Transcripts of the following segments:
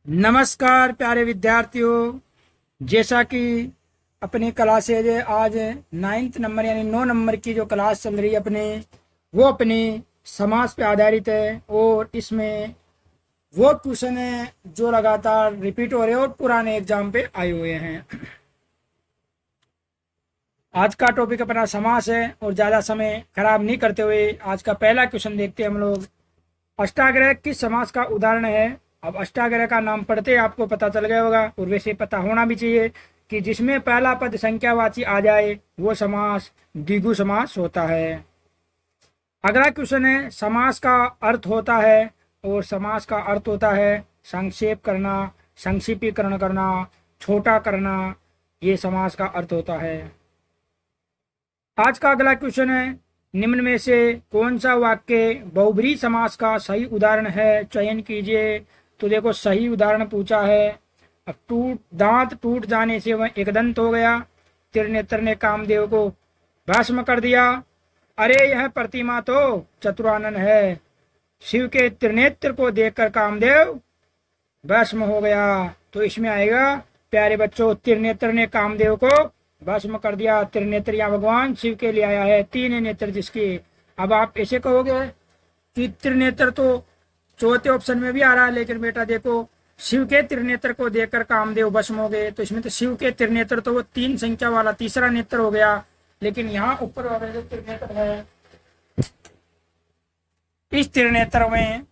नमस्कार प्यारे विद्यार्थियों। जैसा कि अपनी क्लासेज आज 9th नंबर यानी 9 नंबर की जो क्लास चल रही है वो अपनी समास पे आधारित है और इसमें वो क्वेश्चन है जो लगातार रिपीट हो रहे हैं और पुराने एग्जाम पे आए हुए हैं। आज का टॉपिक अपना समास है और ज़्यादा समय खराब नहीं करते हुए आज का पहला क्वेश्चन देखते हैं हम लोग। अष्टाग्रह किस समास का उदाहरण है? अब अष्टाग्रह का नाम पढ़ते आपको पता चल गया होगा और वैसे पता होना भी चाहिए कि जिसमें पहला पद संख्यावाची आ जाए वो समास द्विगु समास होता है। अगला क्वेश्चन है समास का अर्थ होता है और समास का अर्थ होता है संक्षेप करना, संक्षिप्तीकरण करना, छोटा करना, ये समास का अर्थ होता है। आज का अगला क्वेश्चन है निम्न में से कौन सा वाक्य बहुब्रीहि समास का सही उदाहरण है? चयन कीजिए। तो देखो सही उदाहरण पूछा है। अब दांत टूट जाने से वह एकदंत हो गया। त्रिनेत्र ने कामदेव को भस्म कर दिया। अरे यह प्रतिमा तो चतुरानन है। शिव के त्रिनेत्र को देखकर कामदेव भस्म हो गया। तो इसमें आएगा प्यारे बच्चों त्रिनेत्र ने कामदेव को भस्म कर दिया। त्रिनेत्र या भगवान शिव के लिए आया है, 3 नेत्र जिसके। अब आप ऐसे कहोगे कि त्रिनेत्र तो चौथे ऑप्शन में भी आ रहा है, लेकिन बेटा देखो शिव के त्रिनेत्र को देखकर कामदेव भस्म हो गए, तो इसमें तो शिव के त्रिनेत्र तो वो 3 संख्या वाला तीसरा नेत्र हो गया। लेकिन यहाँ ऊपर वाला जो त्रिनेत्र है इस त्रिनेत्र में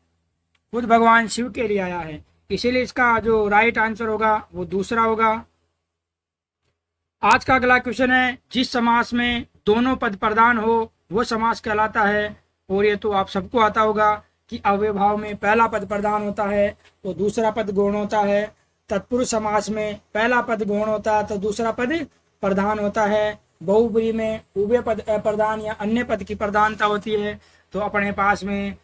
खुद भगवान शिव के लिए आया है, इसीलिए इसका जो राइट आंसर होगा वो दूसरा होगा। आज का अगला क्वेश्चन है जिस समास में दोनों पद प्रधान हो वो समास कहलाता है। और ये तो आप सबको आता होगा कि अव्ययभाव में पहला पद प्रधान होता है तो दूसरा पद गौण होता है। तत्पुरुष समास में पहला पद गौण होता है तो दूसरा पद प्रधान होता है। बहुब्रीहि में उभय पद अप्रधान या अन्य पद की प्रधानता होती है। तो अपने पास में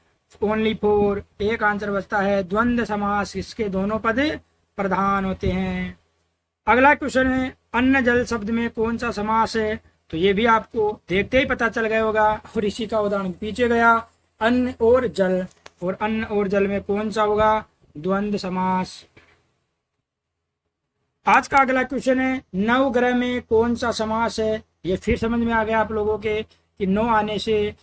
ओनली 4 एक आंसर बचता है द्वंद्व समास, इसके दोनों पद प्रधान होते हैं। अगला क्वेश्चन है अन्न जल शब्द में कौन सा समास है? तो ये भी आपको देखते ही पता चल गया होगा और इसी का उदाहरण पीछे गया। अन्न और जल, और अन्न और जल में कौन सा होगा? द्वंद्व समास। आज का अगला क्वेश्चन है नवग्रह में कौन सा समास है? ये फिर समझ में आ गया आप लोगों के कि 9 आने से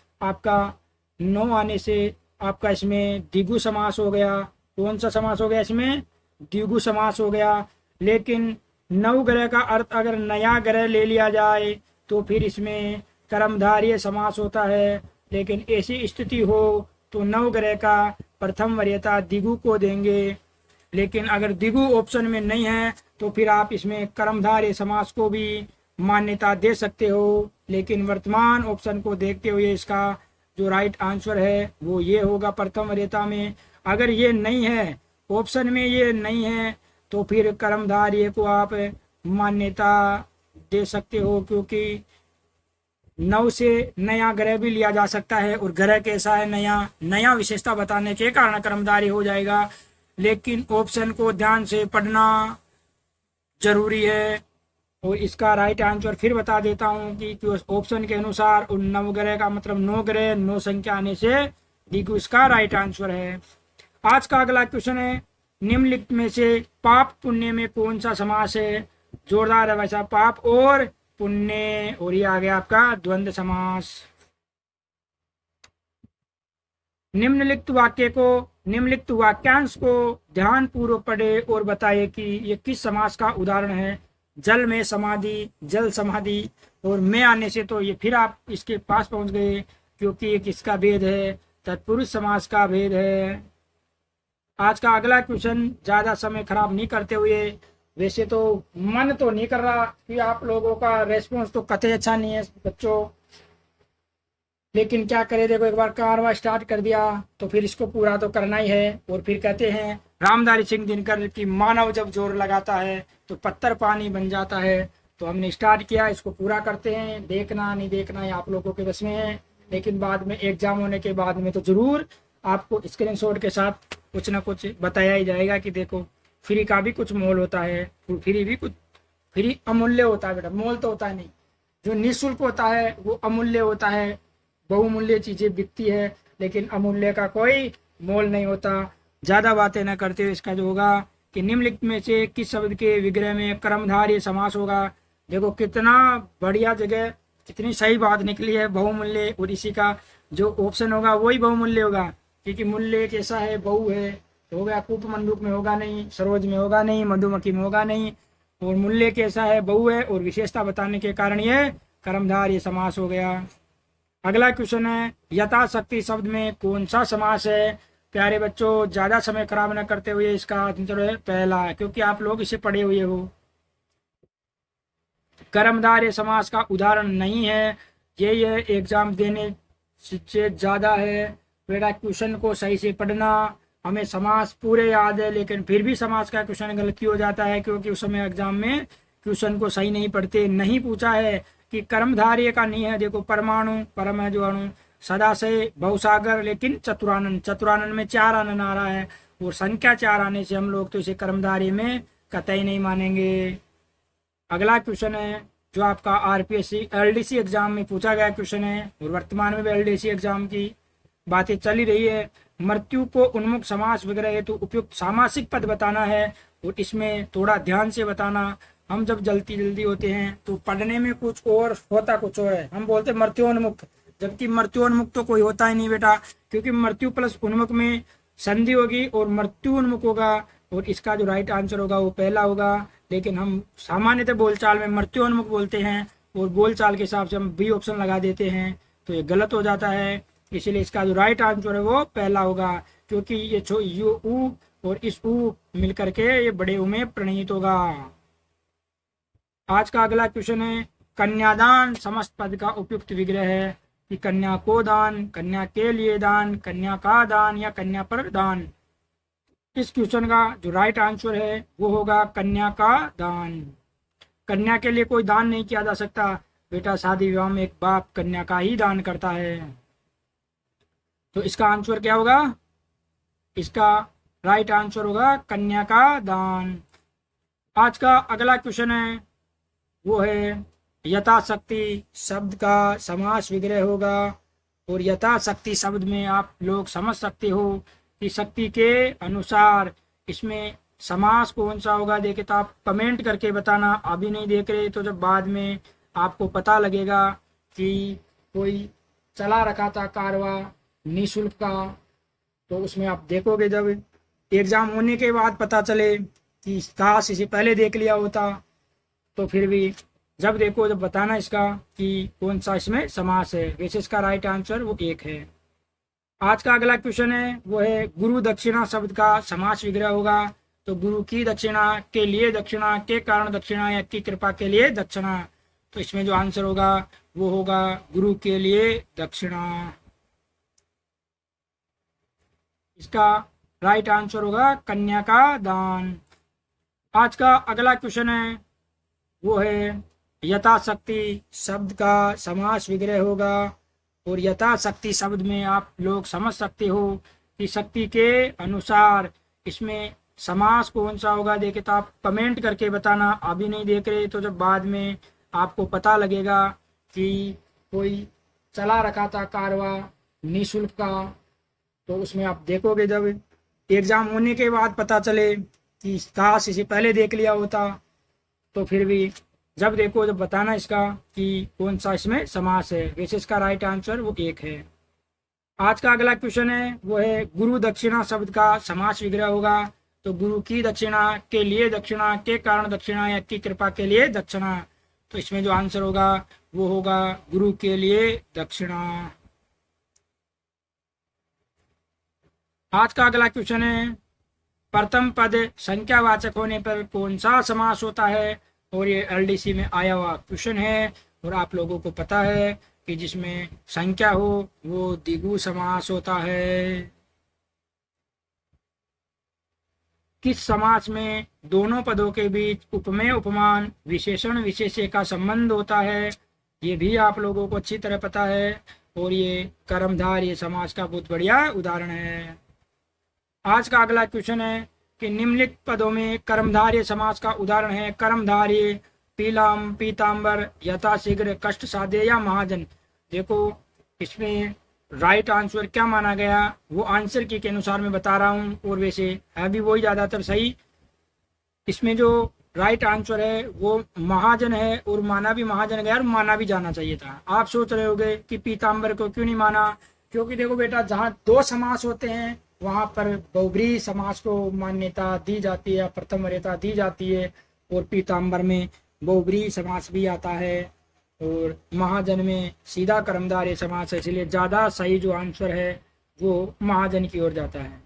आपका इसमें द्विगु समास हो गया। कौन सा समास हो गया? इसमें द्विगु समास हो गया। लेकिन नवग्रह का अर्थ अगर नया ग्रह ले लिया जाए तो फिर इसमें कर्मधारय समास होता है। लेकिन ऐसी स्थिति हो तो नवग्रह का प्रथम वरीयता द्विगु को देंगे। लेकिन अगर द्विगु ऑप्शन में नहीं है तो फिर आप इसमें कर्मधारय समास को भी मान्यता दे सकते हो। लेकिन वर्तमान ऑप्शन को देखते हुए इसका जो राइट आंसर है वो ये होगा प्रथम वरीयता में। अगर ये नहीं है, ऑप्शन में ये नहीं है, तो फिर कर्मधारय को आप मान्यता दे सकते हो, क्योंकि 9 से नया ग्रह भी लिया जा सकता है और ग्रह कैसा है नया विशेषता बताने के कारण कर्मधारय हो जाएगा। लेकिन ऑप्शन को ध्यान से पढ़ना जरूरी है। और इसका राइट आंसर फिर बता देता हूँ कि ऑप्शन के अनुसार उन नवग्रह का मतलब 9 ग्रह 9 संख्या आने से द्विगु इसका राइट आंसर है। आज का अगला क्वेश्चन है निम्नलिखित में से पाप पुण्य में कौन सा समास है? जोरदार है वैसा, पाप और पुण्य, और ये आ गया आपका द्वंद्व समास। निम्नलिखित वाक्यांश को ध्यान पूर्वक पढ़े और बताइए कि ये किस समास का उदाहरण है। जल में समाधि, जल समाधि, और में आने से तो ये फिर आप इसके पास पहुंच गए, क्योंकि ये किसका भेद है? तत्पुरुष समास का भेद है। आज का अगला क्वेश्चन ज्यादा समय खराब नहीं करते हुए, वैसे तो मन तो नहीं कर रहा कि आप लोगों का रेस्पॉन्स तो कतई अच्छा नहीं है बच्चों, लेकिन क्या करें, देखो एक बार कारवा स्टार्ट कर दिया तो फिर इसको पूरा तो करना ही है। और फिर कहते हैं रामधारी सिंह दिनकर कि मानव जब जोर लगाता है तो पत्थर पानी बन जाता है। तो हमने स्टार्ट किया, इसको पूरा करते हैं। देखना नहीं देखना ये आप लोगों के बस में है, लेकिन बाद में एग्जाम होने के बाद में तो जरूर आपको स्क्रीनशॉट के साथ कुछ ना कुछ बताया ही जाएगा कि देखो फ्री का भी कुछ मोल होता है, फ्री अमूल्य होता है बेटा, मोल तो होता है नहीं। जो निःशुल्क होता है वो अमूल्य होता है। बहुमूल्य चीजें बिकती है लेकिन अमूल्य का कोई मोल नहीं होता। ज्यादा बातें न करते हुए इसका जो होगा कि निम्नलिखित में से किस शब्द के विग्रह में कर्मधारय समास होगा। देखो कितना बढ़िया जगह, कितनी सही बात निकली है, बहुमूल्य, और इसी का जो ऑप्शन होगा वही बहुमूल्य होगा, क्योंकि मूल्य कैसा है, बहु है, तो हो गया। कूप मंडूक में होगा नहीं, सरोज में होगा नहीं, मधुमक्खी में होगा नहीं, और मूल्य कैसा है, बहु है, और विशेषता बताने के कारण ये कर्मधारय समास हो गया। अगला क्वेश्चन है, यथाशक्ति शब्द में कौन सा समास है। प्यारे बच्चों, ज्यादा समय खराब न करते हुए इसका आंसर है पहला, क्योंकि आप लोग इसे पढ़े हुए हो। कर्मधारय समास का उदाहरण नहीं है, ये एग्जाम देने से ज्यादा है। बेटा क्वेश्चन को सही से पढ़ना, हमें समास पूरे याद है, लेकिन फिर भी समास का क्वेश्चन गलती हो जाता है, क्योंकि उस समय एग्जाम में क्वेश्चन को सही नहीं पढ़ते। नहीं पूछा है कि कर्मधारय का नहीं है, देखो परमाणु, परम है जो अणु, सदाशय, बहुसागर, लेकिन चतुरानन, चतुरानन में 4 आनन आ रहा है, और संख्या 4 आने से हम लोग तो इसे कर्मधारय में कतई नहीं मानेंगे। अगला क्वेश्चन है जो आपका आरपीएससी एलडीसी एग्जाम में पूछा गया क्वेश्चन है, और वर्तमान में भी एलडीसी एग्जाम की बातें चली रही है। मृत्यु को उन्मुख समास वगैरह है तो उपयुक्त सामासिक पद बताना है, और इसमें थोड़ा ध्यान से बताना। हम जब जल्दी होते हैं तो पढ़ने में कुछ और होता कुछ और है, हम बोलते मृत्योन्मुख, जबकि मृत्योन्मुख तो कोई होता ही नहीं बेटा, क्योंकि मृत्यु प्लस उन्मुख में संधि होगी और मृत्योन्मुख होगा, और इसका जो राइट आंसर होगा वो पहला होगा। लेकिन हम सामान्यतः बोलचाल में मृत्योन्मुख बोलते हैं, और बोलचाल के हिसाब से हम बी ऑप्शन लगा देते हैं, तो ये गलत हो जाता है। इसलिए इसका जो राइट आंसर है वो पहला होगा, क्योंकि ये यू ऊ और इस ऊ मिलकर के ये बड़े ऊ में प्रणीत होगा। आज का अगला क्वेश्चन है, कन्यादान समस्त पद का उपयुक्त विग्रह है कि कन्या को दान, कन्या के लिए दान, कन्या का दान, या कन्या पर दान। इस क्वेश्चन का जो राइट आंसर है वो होगा कन्या का दान। कन्या के लिए कोई दान नहीं किया जा सकता बेटा, शादी विवाह में एक बाप कन्या का ही दान करता है। तो इसका आंसर क्या होगा, इसका राइट आंसर होगा कन्या का दान। आज का अगला क्वेश्चन है वो है, यथाशक्ति शब्द का समास विग्रह होगा, और यथाशक्ति शब्द में आप लोग समझ सकते हो कि शक्ति के अनुसार इसमें समास कौन सा होगा। देखे तो आप कमेंट करके बताना, अभी नहीं देख रहे तो जब बाद में आपको पता लगेगा कि कोई चला रखा था कारवा निःशुल्क का, तो उसमें आप देखोगे, जब एग्जाम होने के बाद पता चले कि काश इसे पहले देख लिया होता, तो फिर भी जब देखो जब बताना इसका कि कौन सा इसमें समास है। वैसे इसका राइट आंसर वो 1 है। आज का अगला क्वेश्चन है वो है, गुरु दक्षिणा शब्द का समास विग्रह होगा, तो गुरु की दक्षिणा, के लिए दक्षिणा, के कारण दक्षिणा, या की कृपा के लिए दक्षिणा। तो इसमें जो आंसर होगा वो होगा गुरु के लिए दक्षिणा। इसका राइट आंसर होगा कन्या का दान। आज का अगला क्वेश्चन है वो है, यथाशक्ति शब्द का समास विग्रह होगा, और यथाशक्ति शब्द में आप लोग समझ सकते हो कि शक्ति के अनुसार इसमें समास कौन सा होगा। देखे तो आप कमेंट करके बताना, अभी नहीं देख रहे तो जब बाद में आपको पता लगेगा कि कोई चला रखा था कारवा निःशुल्क का, तो उसमें आप देखोगे, जब एग्जाम होने के बाद पता चले कि काश इसे पहले देख लिया होता, तो फिर भी जब देखो जब बताना इसका कि कौन सा इसमें समास है। वैसे इसका राइट आंसर वो 1 है। आज का अगला क्वेश्चन है वो है, गुरु दक्षिणा शब्द का समास विग्रह होगा, तो गुरु की दक्षिणा, के लिए दक्षिणा, के कारण दक्षिणा, या की कृपा के लिए दक्षिणा। तो इसमें जो आंसर होगा वो होगा गुरु के लिए दक्षिणा। आज का अगला क्वेश्चन है, प्रथम पद संख्यावाचक होने पर कौन सा समास होता है, और ये एलडीसी में आया हुआ क्वेश्चन है, और आप लोगों को पता है कि जिसमें संख्या हो वो द्विगु समास होता है। किस समास में दोनों पदों के बीच उपमेय उपमान विशेषण विशेष्य का संबंध होता है, ये भी आप लोगों को अच्छी तरह पता है, और ये कर्मधारय समास का बहुत बढ़िया उदाहरण है। आज का अगला क्वेश्चन है कि निम्नलिखित पदों में कर्मधारय समास का उदाहरण है, कर्मधारय, पीलाम, पीताम्बर, यथाशीघ्र, कष्ट साध्य, या महाजन। देखो इसमें राइट आंसर क्या माना गया वो आंसर के अनुसार मैं बता रहा हूँ, और वैसे है भी वही ज़्यादातर सही, इसमें जो राइट आंसर है वो महाजन है, और माना भी महाजन गया और माना भी जाना चाहिए था। आप सोच रहे होगे कि पीताम्बर को क्यों नहीं माना, क्योंकि देखो बेटा, जहाँ दो समास होते हैं वहां पर बहुब्रीहि समास को मान्यता दी जाती है, प्रथम वरीयता दी जाती है, और पीताम्बर में बहुब्रीहि समास भी आता है, और महाजन में सीधा कर्मधारय समास है। इसलिए ज्यादा सही जो आंसर है वो महाजन की ओर जाता है।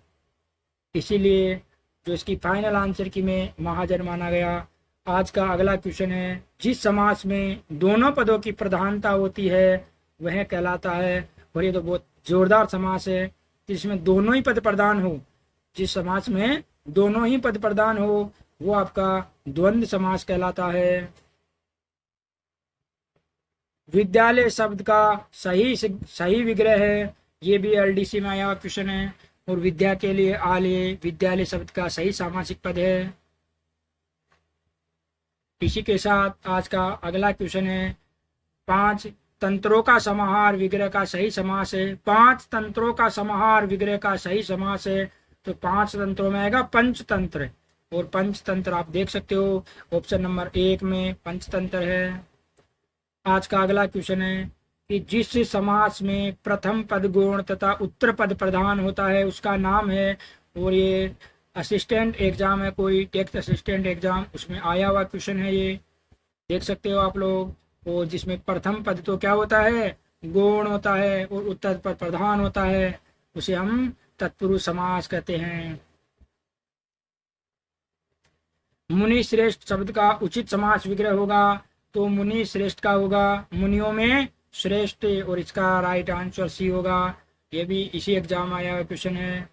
इसीलिए जो इसकी फाइनल आंसर की में महाजन माना गया। आज का अगला क्वेश्चन है, जिस समास में दोनों पदों की प्रधानता होती है वह कहलाता है, और ये तो बहुत जोरदार समास है, जिसमें दोनों ही पद प्रधान हो। जिस समास में दोनों ही पद प्रधान हो वो आपका द्वंद्व समास कहलाता है। विद्यालय शब्द का सही विग्रह है, ये भी एलडीसी में आया हुआ क्वेश्चन है, और विद्या के लिए आलय विद्यालय शब्द का सही सामासिक पद है। इसी के साथ आज का अगला क्वेश्चन है, 5 तंत्रों का समाहार विग्रह का सही समास है। 5 तंत्रों का समाहार विग्रह का सही समास है, तो 5 तंत्रों में आएगा पंचतंत्र, और पंचतंत्र आप देख सकते हो ऑप्शन नंबर 1 में पंचतंत्र है। आज का अगला क्वेश्चन है कि जिस समास में प्रथम पद गौण तथा उत्तर पद प्रधान होता है उसका नाम है, और ये असिस्टेंट एग्जाम है, कोई टेक्स्ट असिस्टेंट एग्जाम, उसमें आया हुआ क्वेश्चन है, ये देख सकते हो आप लोग। और जिसमें प्रथम पद तो क्या होता है, गौण होता है, और उत्तर पद प्रधान होता है, उसे हम तत्पुरुष समास कहते हैं। मुनि श्रेष्ठ शब्द का उचित समास विग्रह होगा, तो मुनि श्रेष्ठ का होगा मुनियों में श्रेष्ठ, और इसका राइट आंसर सी होगा। ये भी इसी एग्जाम आया हुआ क्वेश्चन है।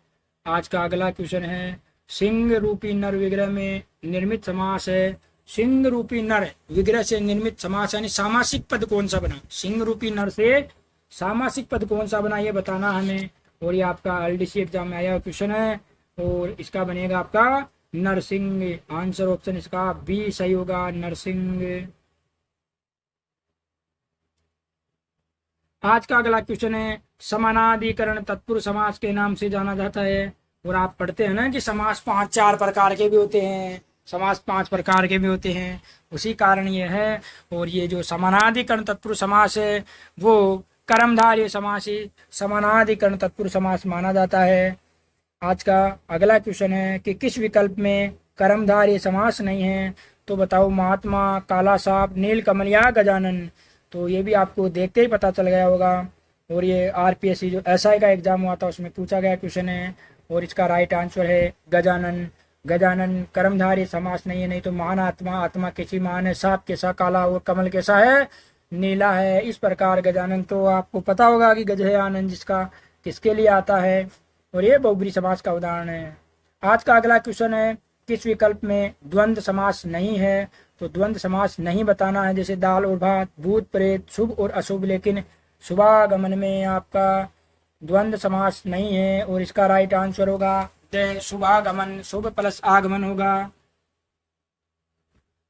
आज का अगला क्वेश्चन है, सिंह रूपी नर विग्रह में निर्मित समास है। सिंह रूपी नर विग्रह से निर्मित समास यानी सामासिक पद कौन सा बना, सिंह रूपी नर से सामासिक पद कौन सा बना ये बताना हमें, और ये आपका एलडीसी एग्जाम में आया हुआ क्वेश्चन है, और इसका बनेगा आपका नरसिंह। आंसर ऑप्शन इसका बी सही होगा, नरसिंह। आज का अगला क्वेश्चन है, समानाधिकरण तत्पुरुष समास के नाम से जाना जाता है, और आप पढ़ते हैं ना कि समास 5-4 प्रकार के भी होते हैं, समास 5 प्रकार के भी होते हैं, उसी कारण ये है। और ये जो समानाधिकरण तत्पुरुष समास है वो कर्मधारय समास ही समानाधिकरण तत्पुरुष समास माना जाता है। आज का अगला क्वेश्चन है कि किस विकल्प में कर्मधारय समास नहीं है, तो बताओ महात्मा, काला साहब, नीलकमल या गजानन। तो ये भी आपको देखते ही पता चल गया होगा, और ये आरपीएससी जो एसआई का एग्जाम हुआ था उसमें पूछा गया क्वेश्चन है, और इसका राइट आंसर है गजानन। गजानन कर्मधारय समास नहीं है, नहीं तो महान आत्मा, आत्मा कैसी महान है, साप कैसा काला, और कमल कैसा है, नीला है। इस प्रकार गजानन तो आपको पता होगा कि गज है आनंद, जिसका किसके लिए आता है, और ये बहुब्रीहि समास का उदाहरण है। आज का अगला क्वेश्चन है, किस विकल्प में द्वंद्व समास नहीं है, तो द्वंद्व समास नहीं बताना है, जैसे दाल और भात, भूत प्रेत, शुभ और अशुभ, लेकिन शुभागमन में आपका द्वंद्व समास नहीं है, और इसका राइट आंसर होगा शुभागमन, शुभ प्लस आगमन होगा।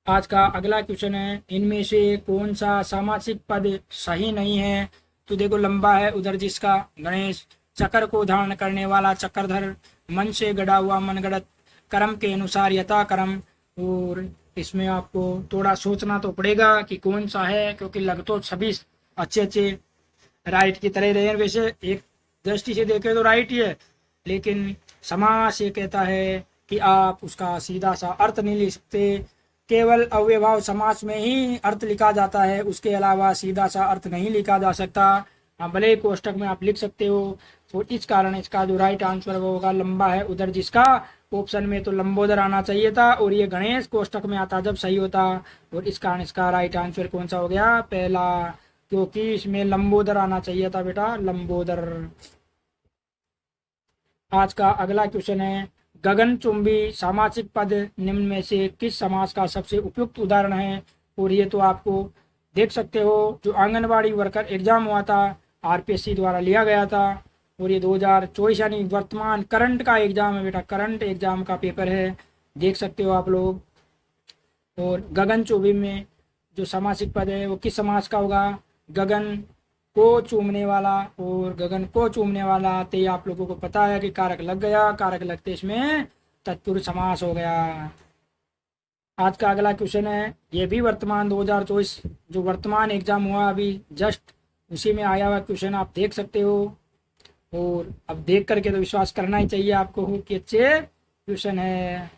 आज का अगला क्वेश्चन है, इनमें से कौन सा सामासिक पद सही नहीं है, तो देखो लंबा है उधर, जिसका गणेश, चक्र को धारण करने वाला चक्रधर, मन से गढ़ा हुआ मनगढ़ंत, कर्म के अनुसार यथा कर्म। और इसमें आपको थोड़ा सोचना तो पड़ेगा कि कौन सा है, क्योंकि लग तो सभी अच्छे अच्छे राइट की तरह रहे हैं, वैसे एक दृष्टि से देखे तो राइट ही है, लेकिन समास ये कहता है कि आप उसका सीधा सा अर्थ नहीं लिख सकते, केवल अव्ययभाव समास में ही अर्थ लिखा जाता है, उसके अलावा सीधा सा अर्थ नहीं लिखा जा सकता। हाँ, भले कोष्टक में आप लिख सकते हो, तो इस कारण इसका जो राइट आंसर वो होगा लंबा है उधर, जिसका ऑप्शन में तो लंबोदर आना चाहिए था, और ये गणेश कोष्टक में आता जब सही होता, और इस कारण इसका राइट आंसर कौन सा हो गया, पहला, क्योंकि इसमें लंबोदर आना चाहिए था बेटा, लंबोदर। आज का अगला क्वेश्चन है, गगनचुंबी सामासिक पद निम्न में से किस समास का सबसे उपयुक्त उदाहरण है, और ये तो आपको देख सकते हो, जो आंगनबाड़ी वर्कर एग्जाम हुआ था आरपीएससी द्वारा लिया गया था, और ये 2024 यानी वर्तमान करंट का एग्जाम है बेटा, करंट एग्जाम का पेपर है, देख सकते हो आप लोग। और गगनचुंबी में जो सामासिक पद है वो किस समास का होगा, गगन को चूमने वाला, और गगन को चूमने वाला आते आप लोगों को पता है कि कारक लग गया, कारक लगते इसमें तत्पुरुष समास हो गया। आज का अगला क्वेश्चन है, ये भी वर्तमान 2024 जो वर्तमान एग्जाम हुआ अभी जस्ट उसी में आया हुआ क्वेश्चन आप देख सकते हो। और अब देख करके तो विश्वास करना ही चाहिए आपको कि अच्छे क्वेश्चन है।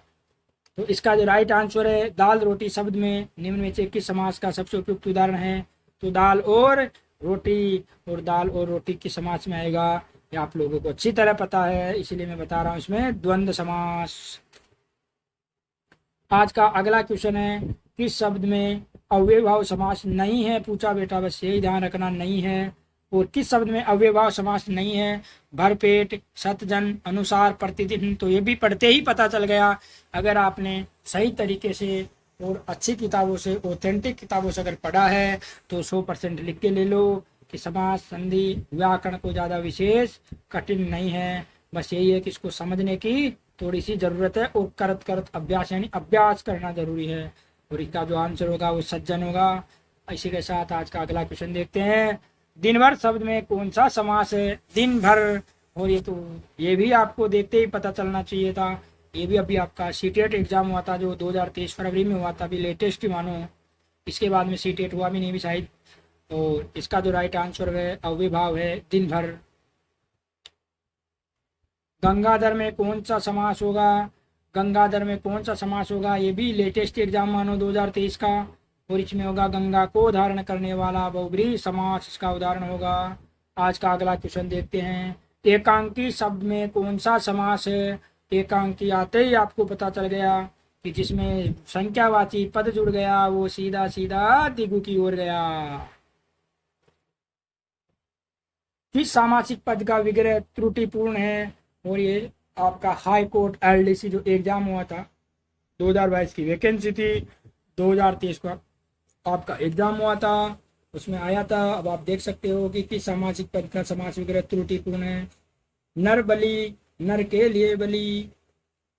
तो इसका जो राइट आंसर है, दाल रोटी शब्द में निम्न में से किस समास का सबसे उपयुक्त उदाहरण है? तो दाल और रोटी, और दाल और रोटी किस समास में आएगा ये आप लोगों को अच्छी तरह पता है, इसलिए मैं बता रहा हूँ इसमें द्वंद्व समास। आज का अगला क्वेश्चन है, किस शब्द में अव्ययभाव समास नहीं है? पूछा बेटा, बस यही ध्यान रखना, नहीं है। और किस शब्द में अव्ययभाव समास नहीं है? भरपेट, शतजन, अनुसार, प्रतिदिन। तो ये भी पढ़ते ही पता चल गया। अगर आपने सही तरीके से और अच्छी किताबों से, ऑथेंटिक किताबों से अगर पढ़ा है तो 100% लिख के ले लो कि समास, संधि, व्याकरण को ज़्यादा विशेष कठिन नहीं है। बस यही है कि इसको समझने की थोड़ी सी ज़रूरत है और करत करत अभ्यास, यानी अभ्यास करना ज़रूरी है। और इसका जो आंसर होगा वो सज्जन होगा। इसी के साथ आज का अगला क्वेश्चन देखते हैं, दिन भर शब्द में कौन सा समास है? दिन भर। और ये भी आपको देखते ही पता चलना चाहिए था। ये भी अभी आपका सीटेट एग्जाम हुआ था जो 2023 फरवरी में हुआ था, अभी लेटेस्ट ही मानो। इसके बाद में सीटेट हुआ भी नहीं भी शायद। और इसका जो राइट आंसर है अव्ययभाव है दिन भर। गंगाधर में कौन सा समास होगा? गंगाधर में कौन सा समास होगा? ये भी लेटेस्ट एग्जाम मानो 2023 का। और इसमें होगा गंगा को धारण करने वाला बहुब्रीहि समास, इसका उदाहरण होगा। आज का अगला क्वेश्चन देखते हैं, एकांकी शब्द में कौन सा समास है? एकांकी आते ही आपको पता चल गया कि जिसमें संख्यावाची पद जुड़ गया वो सीधा सीधा दिगु की ओर गया। किस सामासिक पद का विग्रह त्रुटिपूर्ण है? और ये आपका हाई कोर्ट एलडीसी जो एग्जाम हुआ था 2022 की वैकेंसी थी, 2023 का आपका एग्जाम हुआ था, उसमें आया था। अब आप देख सकते हो कि किस सामासिक पद का समास विग्रह त्रुटिपूर्ण है। नर बलि, नर के लिए बलि।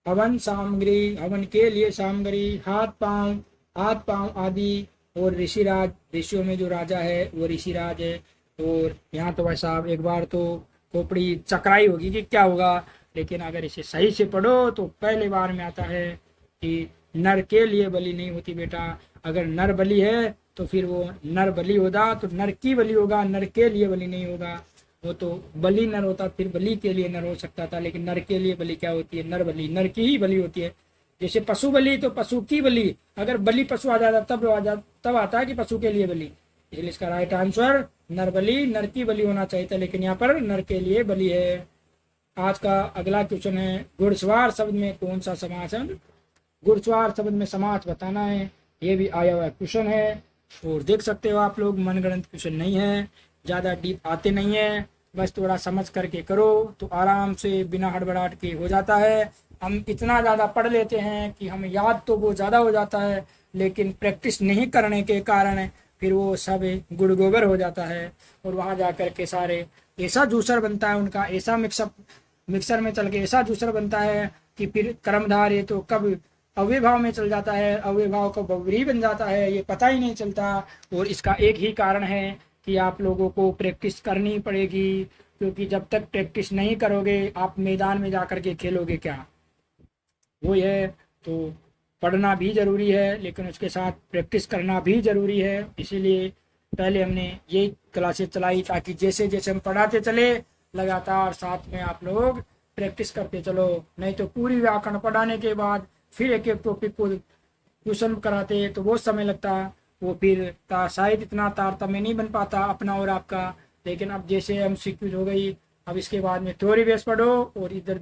हवन सामग्री, हवन के लिए सामग्री। हाथ पांव आदि। और ऋषिराज, ऋषियों में जो राजा है वो ऋषिराज है। और यहाँ तो भाई साहब एक बार तो खोपड़ी चकराई होगी कि क्या होगा, लेकिन अगर इसे सही से पढ़ो तो पहले बार में आता है कि नर के लिए बलि नहीं होती बेटा। अगर नर बलि है तो फिर वो नर बलि होगा तो नर की बलि होगा, नर के लिए बलि नहीं होगा। वो तो बलि नर होता फिर बलि के लिए नर हो सकता था, लेकिन नर के लिए बलि क्या होती है? नर बलि, नर की ही बलि होती है। जैसे पशु बलि तो पशु की बलि, अगर बलि पशु आ जाता तब आता है कि पशु के लिए बलि। इसलिए इसका राइट आंसर नर बलि, नर की बलि होना चाहिए था, लेकिन यहाँ पर नर के लिए बलि है। आज का अगला क्वेश्चन है, घुड़सवार शब्द में कौन सा समास है? घुड़सवार शब्द में समास बताना है। ये भी आया हुआ क्वेश्चन है और देख सकते हो आप लोग, मनगढ़ंत क्वेश्चन नहीं है, ज़्यादा डीप आते नहीं है, बस थोड़ा समझ करके करो तो आराम से बिना हड़बड़ाहट के हो जाता है। हम इतना ज़्यादा पढ़ लेते हैं कि हमें याद तो वो ज़्यादा हो जाता है, लेकिन प्रैक्टिस नहीं करने के कारण फिर वो सब गुड़ गोबर हो जाता है। और वहाँ जा कर के सारे ऐसा जूसर बनता है उनका, ऐसा मिक्सर में चल के ऐसा जूसर बनता है कि फिर कर्मधार ये तो कब अव्ययभाव में चल जाता है, अव्ययभाव का बहुव्रीहि बन जाता है, ये पता ही नहीं चलता। और इसका एक ही कारण है कि आप लोगों को प्रैक्टिस करनी पड़ेगी, क्योंकि जब तक प्रैक्टिस नहीं करोगे आप मैदान में जा कर के खेलोगे क्या? वो है तो पढ़ना भी ज़रूरी है, लेकिन उसके साथ प्रैक्टिस करना भी ज़रूरी है। इसीलिए पहले हमने ये क्लासेस चलाई ताकि जैसे जैसे हम पढ़ाते चले लगातार साथ में आप लोग प्रैक्टिस करते चलो। नहीं तो पूरी व्याकरण पढ़ाने के बाद फिर एक एक टॉपिक को ट्यूशन कराते तो बहुत समय लगता, वो फिर शायद इतना तारतम्य नहीं बन पाता अपना और आपका। लेकिन अब जैसे एमसीक्यूज हो गई, अब इसके बाद में थ्योरी बेस पढ़ो और इधर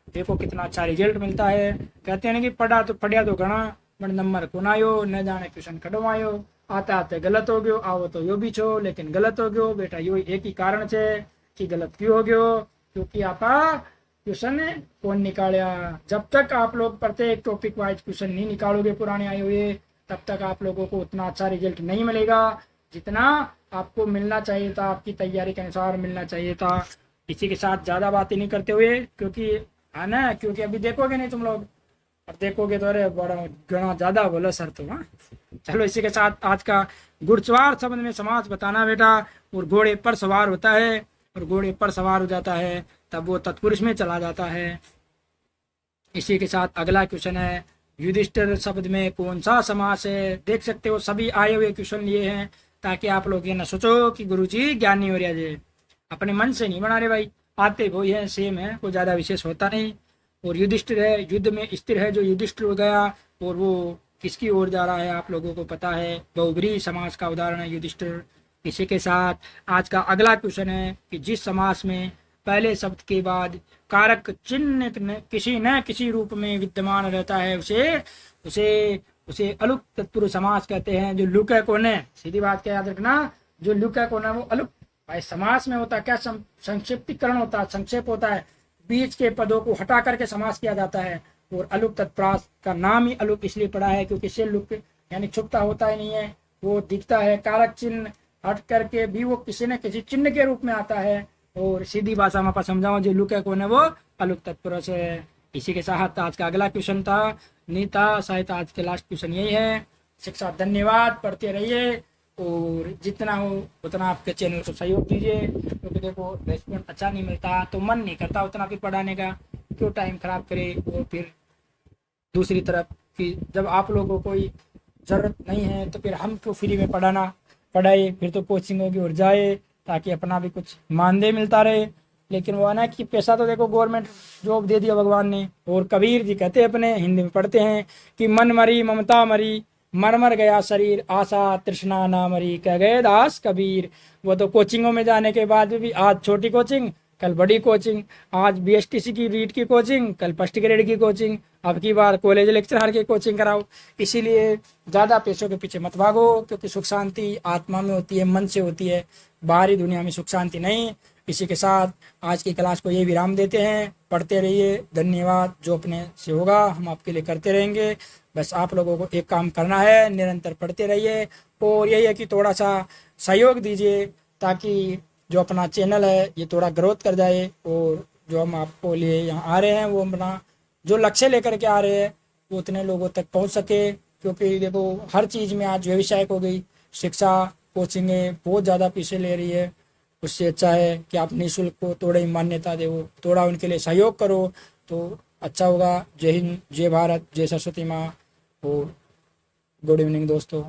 देखो कितना अच्छा रिजल्ट मिलता है। कहते हैं ना कि पढ़िया तो घना बट नंबर को ना आयो, न जाने ट्यूशन कटवायो, आते आते गलत हो गयो, आओ तो यो भी छो लेकिन गलत हो गयो बेटा। यो एक ही कारण है कि गलत क्यों हो गयो, क्योंकि आपा क्वेश्चन कौन निकालिया। जब तक आप लोग प्रत्येक टॉपिक वाइज क्वेश्चन नहीं निकालोगे पुराने आए हुए, तब तक आप लोगों को उतना अच्छा रिजल्ट नहीं मिलेगा जितना आपको मिलना चाहिए था, आपकी तैयारी के अनुसार मिलना चाहिए था। इसी के साथ ज़्यादा बातें नहीं करते हुए, क्योंकि है ना, क्योंकि अभी देखोगे नहीं तुम लोग, और देखोगे तो अरे बड़ा घना ज़्यादा बोलो सर तो। हाँ चलो, इसी के साथ आज का घुड़सवार शब्द में समास बताना बेटा। और घोड़े पर सवार होता है और घोड़े पर सवार हो जाता है तब वो तत्पुरुष में चला जाता है। इसी के साथ अगला क्वेश्चन है, युधिष्ठिर शब्द में कौन सा समास है। देख सकते हो सभी आए हुए क्वेश्चन लिए हैं ताकि आप लोग ये ना सोचो कि गुरुजी ज्ञान नहीं हो रहा है, अपने मन से नहीं बना रहे भाई, आते वही है, सेम है, कोई ज़्यादा विशेष होता नहीं। और युधिष्ठिर है, युद्ध में स्थिर है, जो युधिष्ठिर हो गया और वो किसकी ओर जा रहा है आप लोगों को पता है, बहुब्रीहि समास का उदाहरण है युधिष्ठिर। इसी के साथ आज का अगला क्वेश्चन है कि जिस समास में पहले शब्द के बाद कारक चिन्ह किसी न किसी रूप में विद्यमान रहता है उसे उसे उसे अलुक तत्पुरुष समास कहते हैं। जो लुक है कौन है, सीधी बात क्या याद रखना, जो लुक है कौन है वो अलुक भाई समास में होता है। क्या संक्षिप्तीकरण होता है, संक्षेप होता है, बीच के पदों को हटा करके समास किया जाता है। और अलुक तत्प्रास का नाम ही अलुक इसलिए पड़ा है क्योंकि इससे लुक यानी छुपता होता ही नहीं है, वो दिखता है। कारक चिन्ह हट करके भी वो किसी न किसी चिन्ह के रूप में आता है। और सीधी भाषा में आप समझाओ जो लुक है कौन है वो अलुक तत्पुरुष है। इसी के साथ आज का अगला क्वेश्चन था नहीं था, शायद आज के लास्ट क्वेश्चन यही है। शिक्षा धन्यवाद, पढ़ते रहिए और जितना हो उतना आपके चैनल को सहयोग दीजिए, क्योंकि देखो रेस्पॉन्स अच्छा नहीं मिलता तो मन नहीं करता उतना फिर पढ़ाने का, क्यों टाइम खराब करे। और फिर दूसरी तरफ कि जब आप लोगों को कोई ज़रूरत नहीं है तो फिर हम क्यों फ्री में पढ़ाए, फिर तो कोचिंग होगी और जाए ताकि अपना भी कुछ मानदेय मिलता रहे। लेकिन वो ना कि पैसा तो देखो गवर्नमेंट जॉब दे दिया भगवान ने। और कबीर जी कहते हैं, अपने हिंदी में पढ़ते हैं कि मन मरी ममता मरी, मर मर गया शरीर, आशा तृष्णा ना मरी, कह गए दास कबीर। वो तो कोचिंगों में जाने के बाद भी आज छोटी कोचिंग कल बड़ी कोचिंग, आज बीएसटीसी की रीट की कोचिंग कल फर्स्ट ग्रेड की कोचिंग, अब की बार कॉलेज लेक्चरर की कोचिंग कराओ। इसीलिए ज़्यादा पैसों के पीछे मत भागो, क्योंकि सुख शांति आत्मा में होती है, मन से होती है, बाहरी दुनिया में सुख शांति नहीं। इसी के साथ आज की क्लास को ये विराम देते हैं। पढ़ते रहिए, धन्यवाद। जो अपने से होगा हम आपके लिए करते रहेंगे। बस आप लोगों को एक काम करना है, निरंतर पढ़ते रहिए और यही है कि थोड़ा सा सहयोग दीजिए ताकि जो अपना चैनल है ये थोड़ा ग्रोथ कर जाए। और जो हम आपको लिए यहाँ आ रहे हैं वो अपना जो लक्ष्य लेकर के आ रहे हैं वो उतने लोगों तक पहुँच सके। क्योंकि देखो हर चीज़ में आज व्यवसायिक हो गई, शिक्षा कोचिंगें बहुत ज़्यादा पैसे ले रही है। उससे अच्छा है कि आप निःशुल्क को थोड़ा ही मान्यता दो, थोड़ा उनके लिए सहयोग करो तो अच्छा होगा। जय हिंद, जय भारत, जय सरस्वती माँ और गुड इवनिंग दोस्तों।